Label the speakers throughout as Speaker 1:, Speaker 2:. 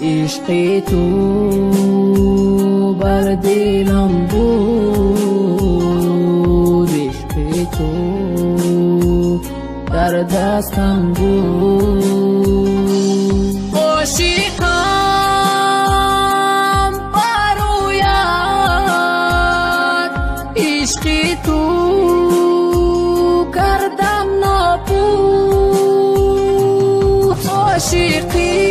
Speaker 1: عشق تو بر دلم بود، عشق تو در دستم بود. عاشقم بروید عشق تو کردم نابود. عاشقی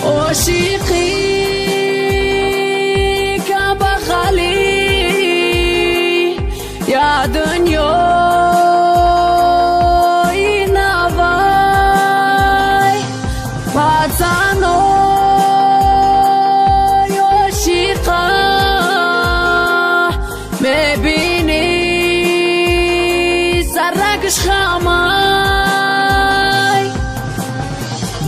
Speaker 1: عاشقی که بخلی یا دنیای نوای پسنای عاشقا میبینی سرکش خمای.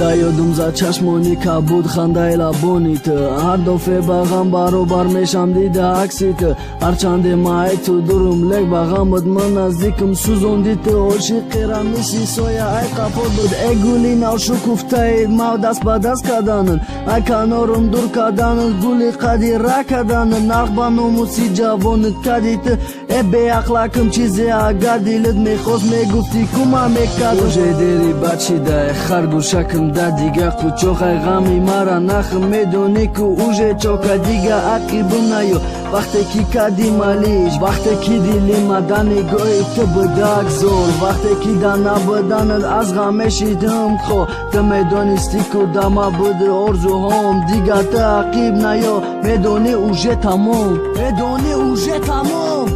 Speaker 2: دا یادم زد چشمانی که بود خنده لبانیت، هر دفعه بغم برابر میشم دیده عکسیت. هرچند مای تو دورم لگ بغمت من نزدیکم سوزوندیت. عاشقی را میشی سویا ای قفل بود ای گولی نو شکفته ما دست به دست کردن ای کنارم دور کردن گولی قدی را کردن نقبا نموسی جوانت کدیت ای بی اخلاقم چیزی اگر دیلت میخواست میگفتی کما میکرد. اوجه دیری بچی ده خرگوشکم ده دیگه قوچوخ غمی مرا نخ میدونی که اوجه چوکه دیگه عقیبم نیو وقتی کی کدی مالیش وقتی کی دیلی مدنی گوی تو بدک زور وقتی کی دانا بدنت از غمشیدم خو تو میدونستی که دما بوده ارزو هم دیگه تعقیب نیو میدونی اوجه تمام میدونی اوجه تمام.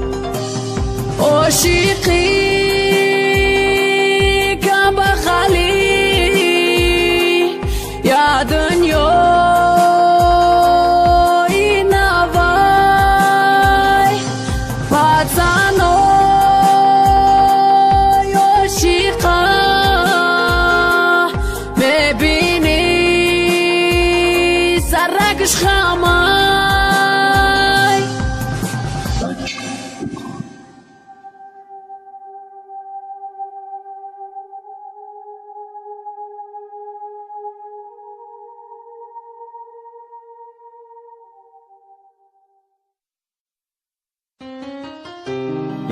Speaker 1: عاشقی که بخلی یا دنیای نوای پسنای عاشقا میبینی سرکش خمای.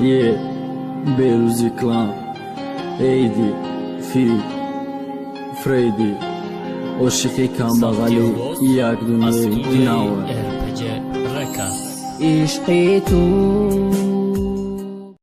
Speaker 2: یه بیروزی کلان ایدی فی فریدی عاشقی کم بغلی یک دنیای نوه.
Speaker 1: عشق تو